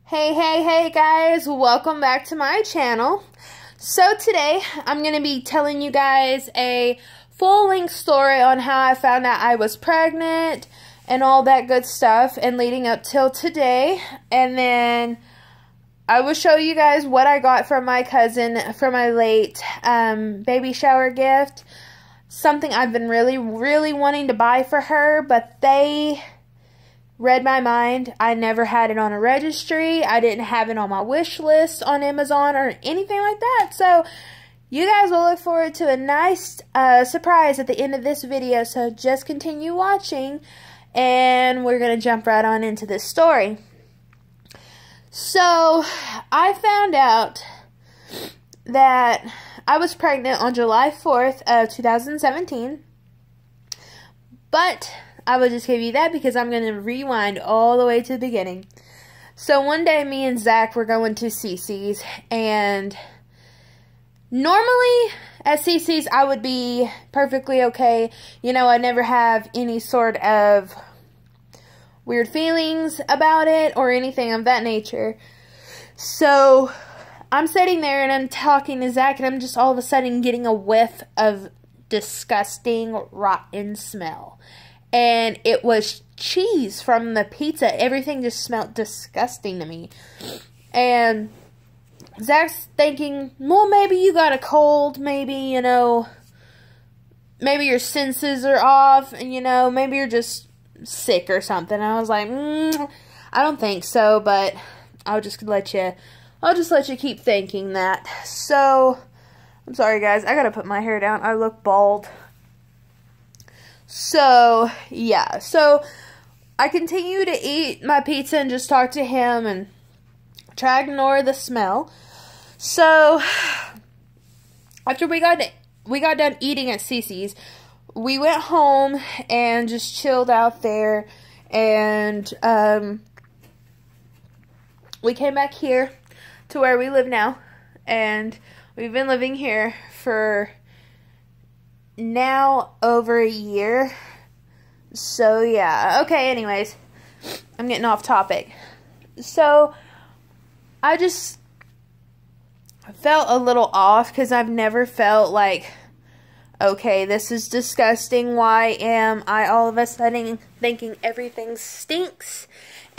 Hey guys, welcome back to my channel. So today I'm going to be telling you guys a full-length story on how I found out I was pregnant and all that good stuff and leading up till today. And then I will show you guys what I got from my cousin for my late baby shower gift. Something I've been really wanting to buy for her, but they read my mind. I never had it on a registry. I didn't have it on my wish list on Amazon or anything like that. So you guys will look forward to a nice surprise at the end of this video. So just continue watching and we're going to jump right on into this story. So I found out that I was pregnant on July 4th of 2017. But I will just give you that because I'm going to rewind all the way to the beginning. So one day me and Zach were going to CiCi's, and normally at CiCi's I would be perfectly okay. You know, I never have any sort of weird feelings about it or anything of that nature. So I'm sitting there and I'm talking to Zach, and I'm just all of a sudden getting a whiff of disgusting, rotten smell. And it was cheese from the pizza. Everything just smelled disgusting to me. And Zach's thinking, well, maybe you got a cold. Maybe, you know, maybe your senses are off. And, you know, maybe you're just sick or something. And I was like, I don't think so. But I'll just let you keep thinking that. So, I'm sorry, guys. I gotta put my hair down. I look bald. So, yeah. So, I continue to eat my pizza and just talk to him and try to ignore the smell. So, after we got done eating at CiCi's, we went home and just chilled out there. And, we came back here to where we live now. And we've been living here for now over a year. So yeah. Okay, anyways, I'm getting off topic. So I just felt a little off because I've never felt like, okay, this is disgusting. Why am I all of a sudden thinking everything stinks?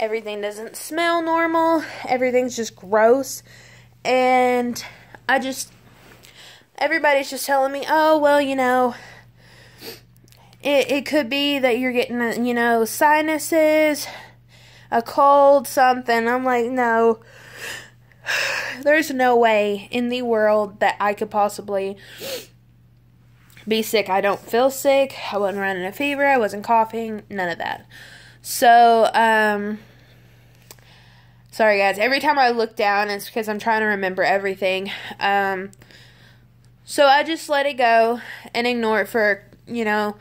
Everything doesn't smell normal. Everything's just gross. And everybody's just telling me, oh, well, you know, it could be that you're getting, you know, sinuses, a cold, something. I'm like, no, there's no way in the world that I could possibly be sick. I don't feel sick. I wasn't running a fever. I wasn't coughing. None of that. So, sorry, guys. Every time I look down, it's because I'm trying to remember everything. So I just let it go and ignore it for, you know,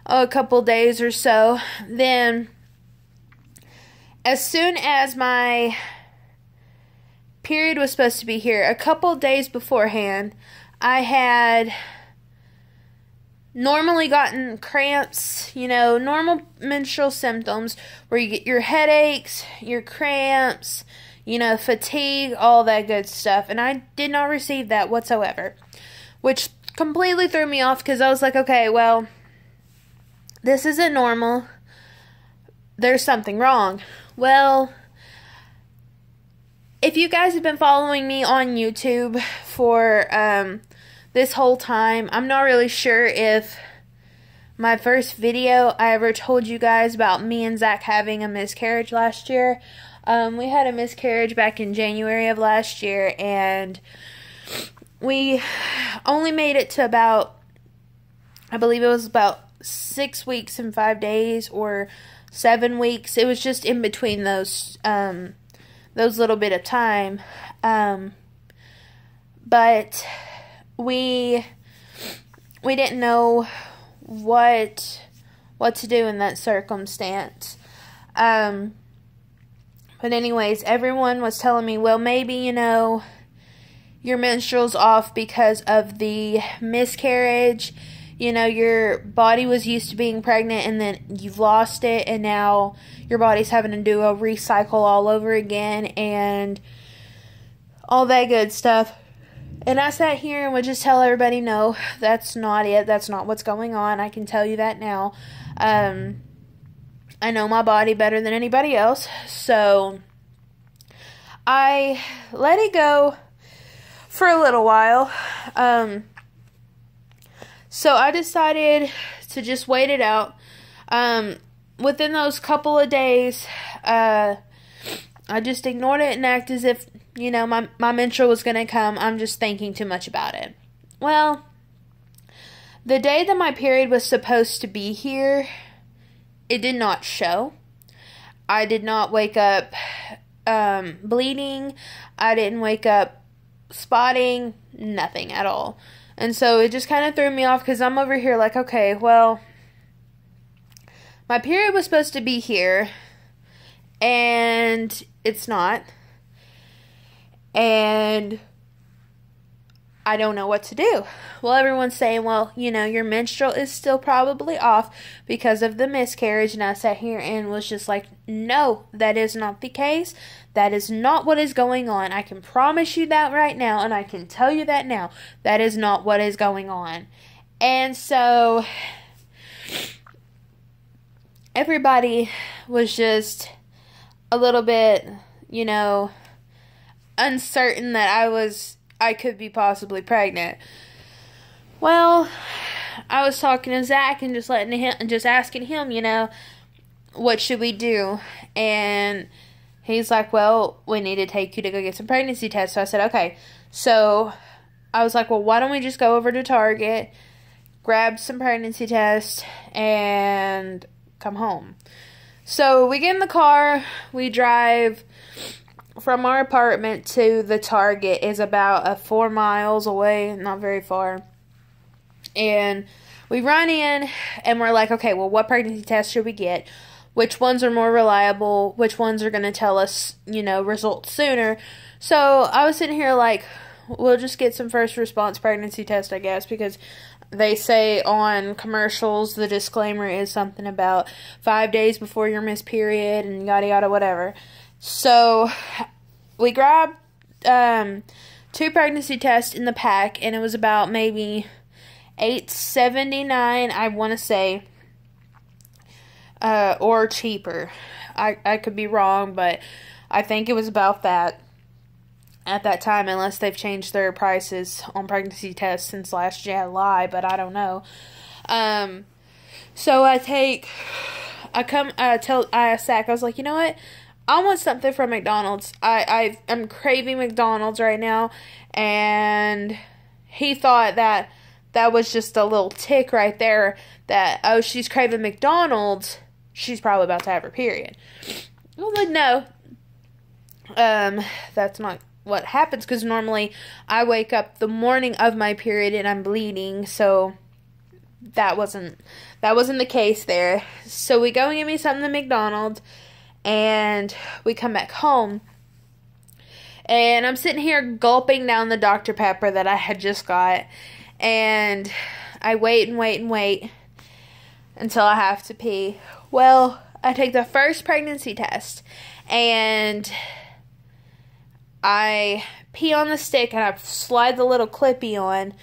a couple days or so. Then, as soon as my period was supposed to be here, a couple days beforehand, I had normally gotten cramps, you know, normal menstrual symptoms where you get your headaches, your cramps, you know, fatigue, all that good stuff. And I did not receive that whatsoever, which completely threw me off because I was like, okay, well, this isn't normal. There's something wrong. Well, if you guys have been following me on YouTube for this whole time, I'm not really sure if my first video I ever told you guys about me and Zach having a miscarriage last year. We had a miscarriage back in January of last year, and we only made it to about, I believe it was about 6 weeks and 5 days or 7 weeks. It was just in between those little bit of time. But we didn't know what to do in that circumstance. But anyways, everyone was telling me, well, maybe, you know, your menstrual's off because of the miscarriage. your body was used to being pregnant and then you've lost it and now your body's having to do a recycle all over again and all that good stuff. And I sat here and would just tell everybody, no, that's not it. That's not what's going on. I can tell you that now. I know my body better than anybody else. So I let it go for a little while. So I decided to just wait it out. Within those couple of days, I just ignored it and acted as if, my menstrual was going to come. I'm just thinking too much about it. Well, the day that my period was supposed to be here, it did not show. I did not wake up bleeding. I didn't wake up spotting. Nothing at all. And so it just kind of threw me off because I'm over here like, okay, well, my period was supposed to be here and it's not. And I don't know what to do. Well, everyone's saying, well, your menstrual is still probably off because of the miscarriage. And I sat here and was just like, no, that is not the case. That is not what is going on. I can promise you that right now. And I can tell you that now. That is not what is going on. And so everybody was just a little bit, uncertain that I could be possibly pregnant. Well, I was talking to Zach and just asking him, what should we do? And he's like, well, we need to take you to go get some pregnancy tests. So I said, okay. So I was like, well, why don't we just go over to Target, grab some pregnancy tests, and come home. So we get in the car, we drive. From our apartment to the Target is about 4 miles away, not very far. And we run in and we're like, okay, well, what pregnancy test should we get? Which ones are more reliable? Which ones are going to tell us, results sooner? So I was sitting here like, we'll just get some first response pregnancy test, I guess, because they say on commercials, the disclaimer is something about 5 days before your missed period and yada yada whatever. So we grabbed 2 pregnancy tests in the pack, and it was about maybe $8.79, I want to say, or cheaper. I could be wrong, but I think it was about that at that time, unless they've changed their prices on pregnancy tests since last July, but I don't know. So I asked Zach, I was like, you know what? I want something from McDonald's. I'm craving McDonald's right now. And he thought that was just a little tick right there. That, oh, she's craving McDonald's. She's probably about to have her period. I was like, no. That's not what happens. Because normally I wake up the morning of my period and I'm bleeding. So that wasn't the case there. So we go and get me something at McDonald's. And we come back home, and I'm sitting here gulping down the Dr. Pepper that I had just got, and I wait and wait and wait until I have to pee. Well, I take the first pregnancy test, and I pee on the stick, and I slide the little clippy on,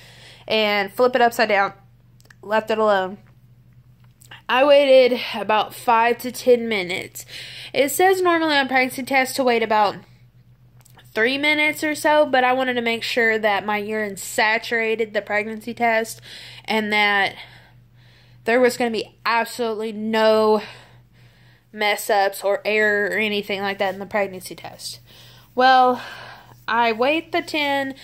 and flip it upside down, left it alone. I waited about 5 to 10 minutes. It says normally on pregnancy tests to wait about 3 minutes or so, but I wanted to make sure that my urine saturated the pregnancy test and that there was going to be absolutely no mess ups or error or anything like that in the pregnancy test. Well, I wait the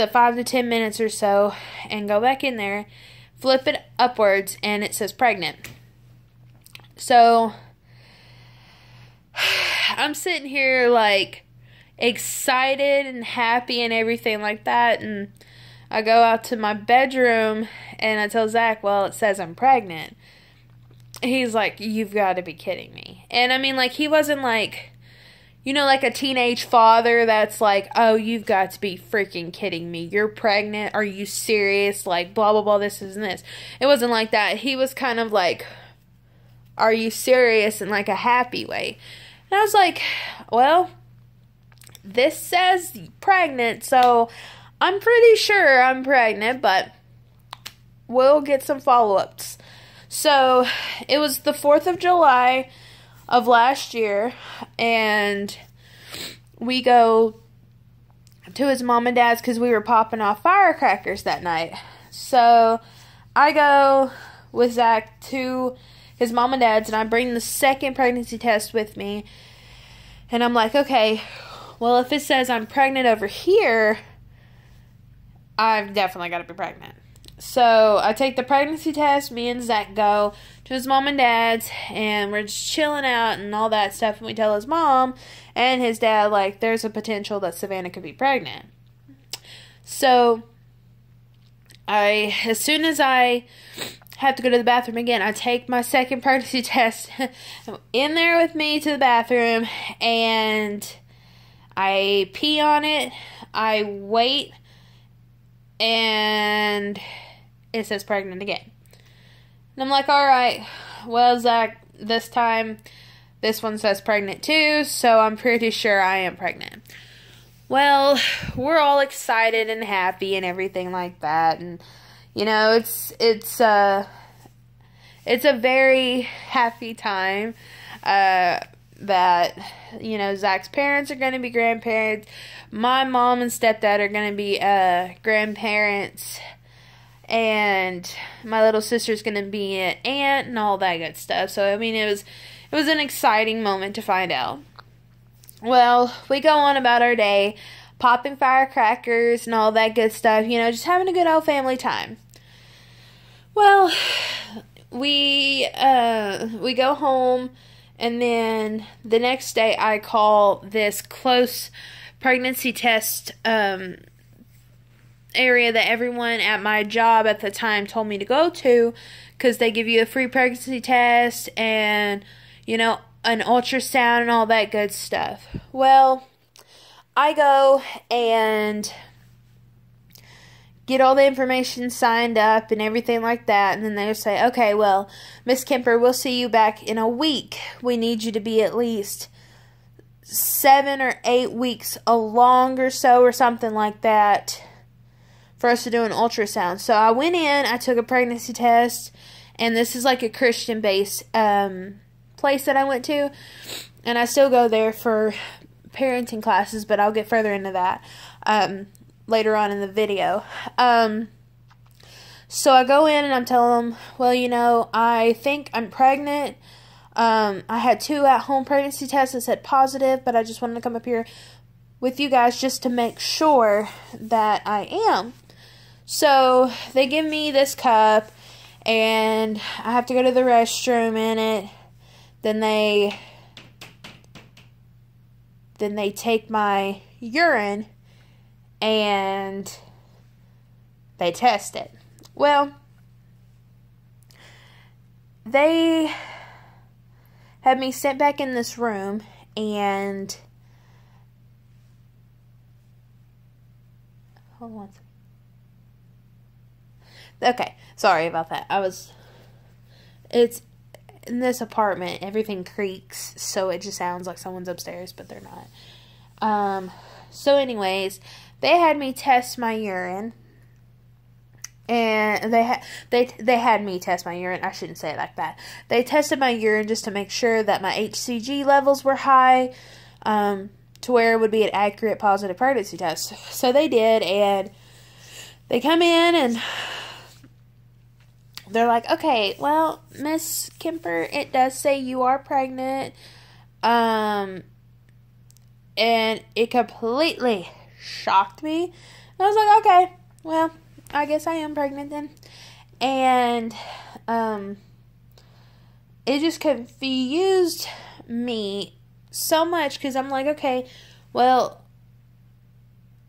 5 to 10 minutes or so and go back in there. Flip it upwards, and it says pregnant. So, I'm sitting here, like, excited and happy and everything like that, and I go out to my bedroom, and I tell Zach, well, it says I'm pregnant. He's like, you've got to be kidding me. And, I mean, like, he wasn't, like, like a teenage father that's like, oh, you've got to be freaking kidding me. You're pregnant. Are you serious? Like, blah, blah, blah, this and this. It wasn't like that. He was kind of like, are you serious, in like a happy way. And I was like, well, this says pregnant, so I'm pretty sure I'm pregnant, but we'll get some follow-ups. So, it was the 4th of July of last year, and we go to his mom and dad's because we were popping off firecrackers that night. So, I go with Zach to his mom and dad's, and I bring the second pregnancy test with me, and I'm like, okay, well, if it says I'm pregnant over here, I've definitely got to be pregnant. So, I take the pregnancy test, me and Zach go to his mom and dad's, and we're just chilling out and all that stuff, and we tell his mom and his dad, like, there's a potential that Savannah could be pregnant. So, as soon as I have to go to the bathroom again, I take my second pregnancy test in there with me to the bathroom, and I pee on it, I wait, and it says pregnant again. And I'm like, alright, well, Zach, this time, this one says pregnant too, so I'm pretty sure I am pregnant. Well, we're all excited and happy and everything like that, and, it's a very happy time, that, Zach's parents are going to be grandparents, my mom and stepdad are going to be, grandparents, and my little sister's going to be an aunt and all that good stuff. So, it was an exciting moment to find out. Well, we go on about our day, popping firecrackers and all that good stuff, just having a good old family time. Well, we go home, and then the next day I call this close pregnancy test, area that everyone at my job at the time told me to go to, because they give you a free pregnancy test and, an ultrasound and all that good stuff. Well, I go and get all the information signed up and everything like that, and then they say, okay, well, Miss Kemper, we'll see you back in a week. We need you to be at least 7 or 8 weeks along or so, or something like that, for us to do an ultrasound. So I went in, I took a pregnancy test, and this is like a Christian-based place that I went to, and I still go there for parenting classes, but I'll get further into that later on in the video. So I go in and I'm telling them, well, I think I'm pregnant. I had 2 at-home pregnancy tests that said positive, but I just wanted to come up here with you guys just to make sure that I am. So they give me this cup, and I have to go to the restroom in it. Then they take my urine and they test it. Well, they had me sent back in this room, and hold on. Okay, sorry about that. It's in this apartment, everything creaks, so it just sounds like someone's upstairs, but they're not. So anyways, they had me test my urine, and they had me test my urine. I shouldn't say it like that. They tested my urine just to make sure that my HCG levels were high, to where it would be an accurate positive pregnancy test. So they did, and they come in and they're like, okay, well, Miss Kemper, it does say you are pregnant. And it completely shocked me. And I was like, okay, well, I guess I am pregnant then. And it just confused me so much, because I'm like, okay, well,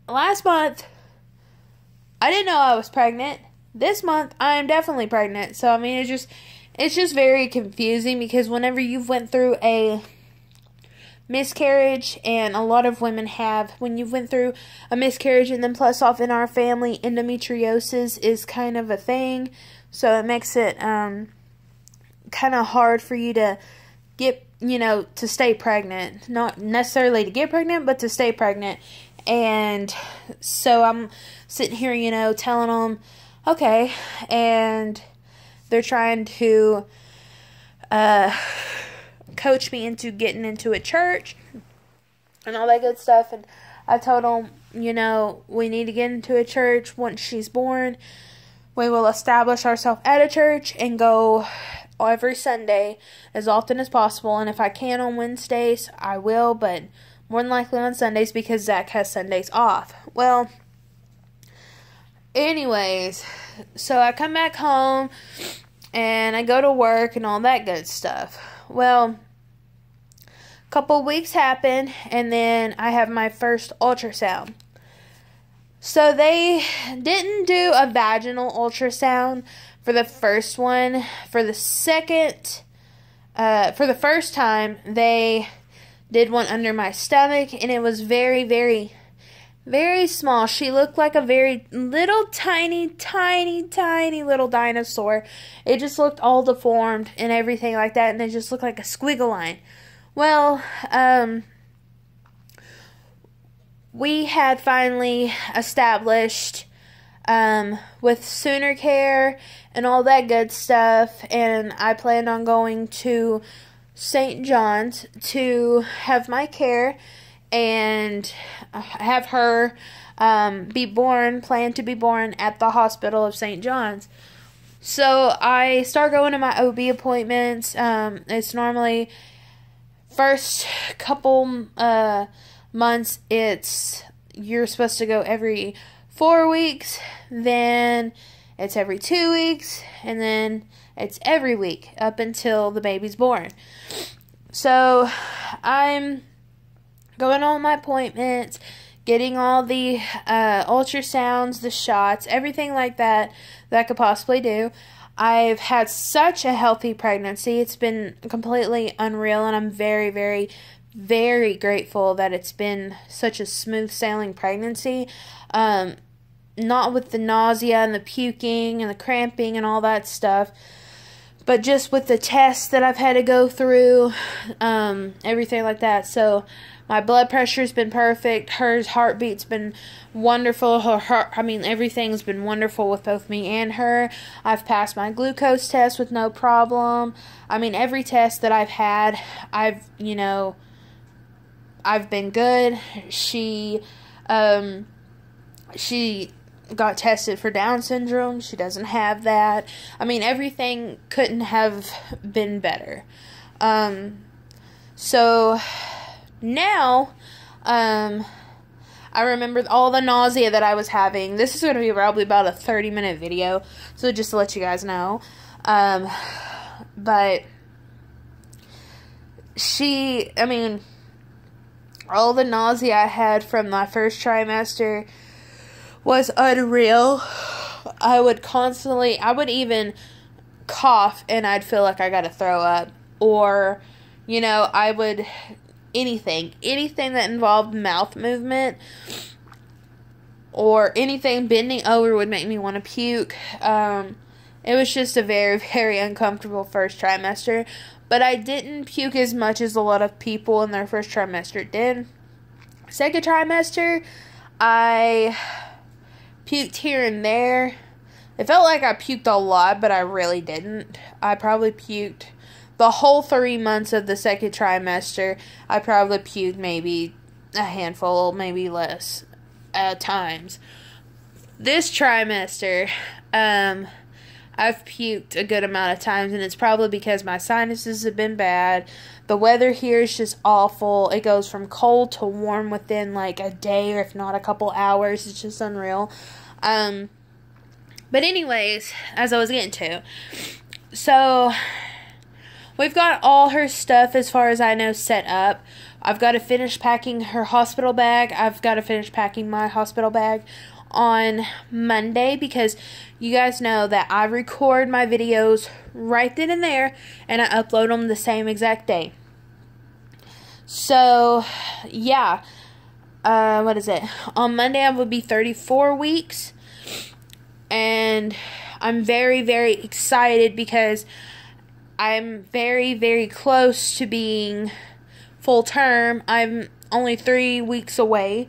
last month I didn't know I was pregnant. This month, I am definitely pregnant. So, it's just very confusing, because whenever you've went through a miscarriage, and a lot of women have. When you've went through a miscarriage, and then plus off in our family, endometriosis is kind of a thing, so it makes it kind of hard for you to get, to stay pregnant. Not necessarily to get pregnant, but to stay pregnant. And so I'm sitting here, telling them, okay, and they're trying to coach me into getting into a church and all that good stuff. And I told them, we need to get into a church once she's born. We will establish ourselves at a church and go every Sunday as often as possible. And if I can on Wednesdays, I will, but more than likely on Sundays because Zach has Sundays off. Well, anyways, so I come back home and I go to work and all that good stuff. Well, a couple weeks happen, and then I have my first ultrasound. So they didn't do a vaginal ultrasound for the first one. For the first time, they did one under my stomach, and it was very, very, very small. She looked like a very little, tiny, tiny, tiny little dinosaur. It just looked all deformed and everything like that, and it just looked like a squiggle line. Well, we had finally established with Sooner Care and all that good stuff, and I planned on going to St. John's to have my care and have her planned to be born at the hospital of St. John's. So I start going to my OB appointments. It's normally first couple months, you're supposed to go every 4 weeks, then it's every 2 weeks, and then it's every week up until the baby's born. So I'm going on my appointments, getting all the ultrasounds, the shots, everything like that I could possibly do. I've had such a healthy pregnancy. It's been completely unreal, and I'm very, very, very grateful that it's been such a smooth sailing pregnancy. Not with the nausea and the puking and the cramping and all that stuff, but just with the tests that I've had to go through, everything like that. So my blood pressure's been perfect. Her heartbeat's been wonderful. Everything's been wonderful with both me and her. I've passed my glucose test with no problem. Every test that I've had, I've been good. She got tested for Down syndrome. She doesn't have that. Everything couldn't have been better. So now, I remember all the nausea that I was having. This is going to be probably about a 30-minute video, so just to let you guys know. But all the nausea I had from my first trimester was unreal. I would even cough and I'd feel like I gotta throw up. Or, anything that involved mouth movement or anything bending over would make me want to puke. It was just a very, very uncomfortable first trimester, but I didn't puke as much as a lot of people in their first trimester did. Second trimester, I puked here and there. It felt like I puked a lot, but I really didn't. I probably puked the whole 3 months of the second trimester. I probably puked maybe a handful, maybe less times. This trimester, I've puked a good amount of times, and it's probably because my sinuses have been bad. The weather here is just awful. It goes from cold to warm within like a day, or if not a couple hours. It's just unreal. But anyways, as I was getting to, so we've got all her stuff, as far as I know, set up. I've got to finish packing her hospital bag. I've got to finish packing my hospital bag on Monday, because you guys know that I record my videos right then and there, and I upload them the same exact day. So, yeah. What is it? On Monday, I will be 34 weeks. And I'm very, very excited because I'm very, very close to being full term. I'm only 3 weeks away,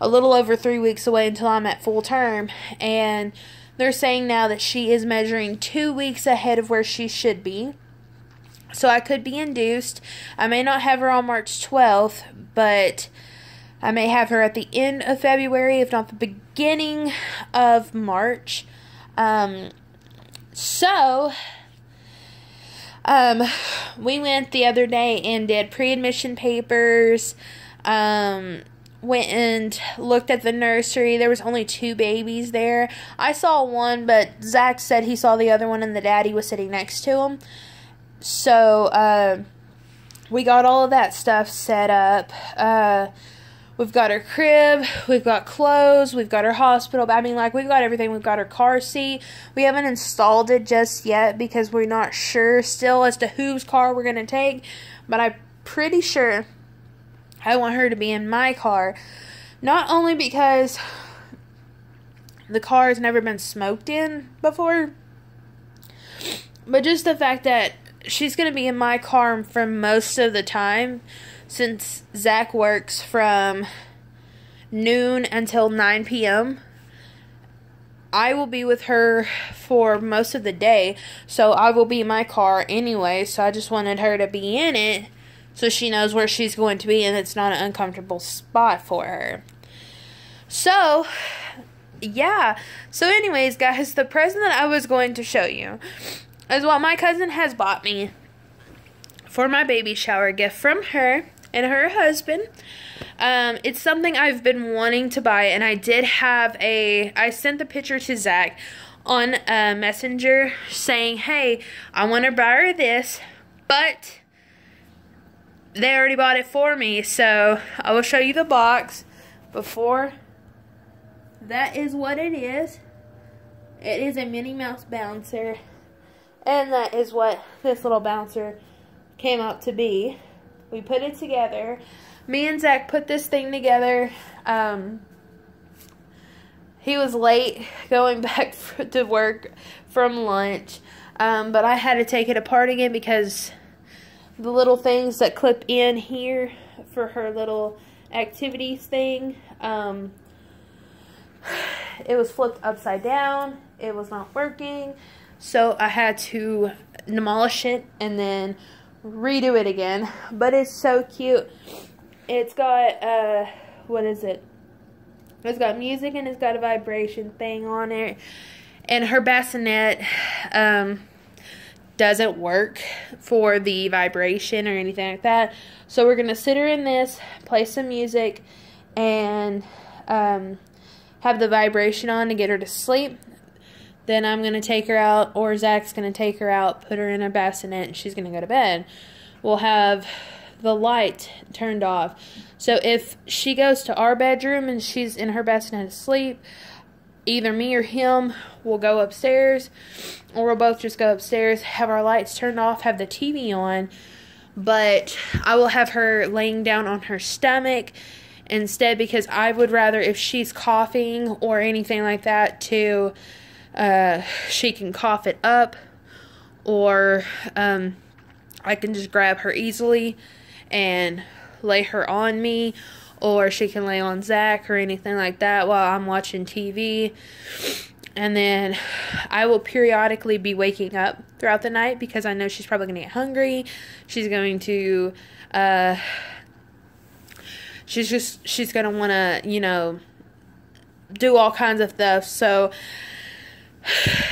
a little over 3 weeks away until I'm at full term. And they're saying now that she is measuring 2 weeks ahead of where she should be. So I could be induced. I may not have her on March 12th, but I may have her at the end of February, if not the beginning of March. We went the other day and did pre-admission papers. Went and looked at the nursery. There was only 2 babies there. I saw one, but Zach said he saw the other one and the daddy was sitting next to him. So, we got all of that stuff set up. We've got her crib, we've got clothes, we've got her hospital. I mean, like, we've got everything. We've got her car seat. We haven't installed it just yet because we're not sure still as to whose car we're going to take. But I'm pretty sure I want her to be in my car. Not only because the car has never been smoked in before, but just the fact that she's going to be in my car for most of the time, since Zach works from noon until 9 p.m. I will be with her for most of the day, so I will be in my car anyway, so I just wanted her to be in it so she knows where she's going to be and it's not an uncomfortable spot for her. So, yeah. So anyways, guys, the present that I was going to show you is what my cousin has bought me for my baby shower gift from her and her husband. It's something I've been wanting to buy, and I sent the picture to Zach on Messenger saying, hey, I want to buy her this, but they already bought it for me, so I will show you the box before. That is what it is. It is a Minnie Mouse bouncer, and that is what this little bouncer came out to be. We put it together. Me and Zach put this thing together. He was late going back to work from lunch, but I had to take it apart again because the little things that clip in here for her little activities thing, it was flipped upside down. It was not working, so I had to demolish it and then redo it again. But it's so cute. It's got what is it? It's got music and it's got a vibration thing on it. And her bassinet doesn't work for the vibration or anything like that. So we're gonna sit her in this, play some music, and have the vibration on to get her to sleep. Then I'm going to take her out, or Zach's going to take her out, put her in a bassinet, and she's going to go to bed. We'll have the light turned off. So if she goes to our bedroom and she's in her bassinet asleep, either me or him will go upstairs, or we'll both just go upstairs, have our lights turned off, have the TV on. But I will have her laying down on her stomach instead, because I would rather, if she's coughing or anything like that, she can cough it up, or I can just grab her easily and lay her on me, or she can lay on Zach or anything like that while I'm watching TV. And then I will periodically be waking up throughout the night because I know she's probably going to get hungry. She's going to she's going to want to, do all kinds of stuff. So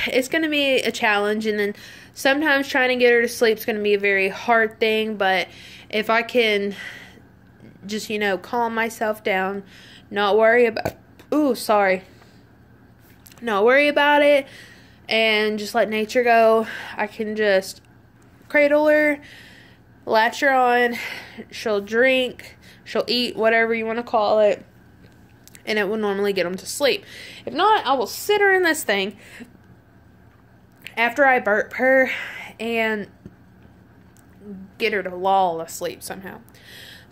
it's going to be a challenge, and then sometimes trying to get her to sleep is going to be a very hard thing. But if I can just, calm myself down, not worry about, not worry about it, and just let nature go, I can just cradle her, latch her on, she'll drink, she'll eat, whatever you want to call it, and it will normally get them to sleep. If not, I will sit her in this thing after I burp her and get her to lull asleep somehow.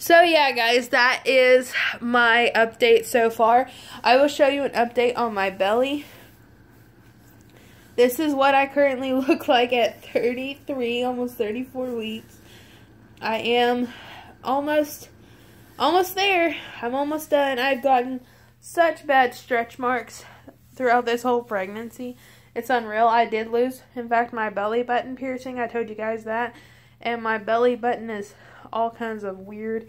So yeah, guys, that is my update so far. I will show you an update on my belly. This is what I currently look like at 33, almost 34 weeks. I am almost there. I'm almost done. I've gotten such bad stretch marks throughout this whole pregnancy. It's unreal. I did lose, in fact, my belly button piercing. I told you guys that. And my belly button is all kinds of weird.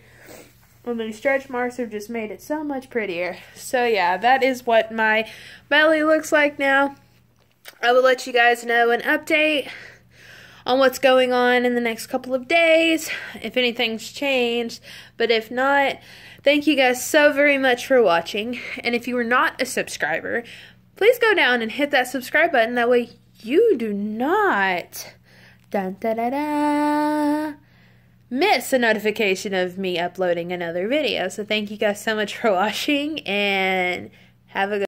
And these stretch marks have just made it so much prettier. So yeah, that is what my belly looks like now. I will let you guys know an update on what's going on in the next couple of days, if anything's changed. But if not, thank you guys so very much for watching. And if you are not a subscriber, please go down and hit that subscribe button. That way you do not miss a notification of me uploading another video. So thank you guys so much for watching, and have a good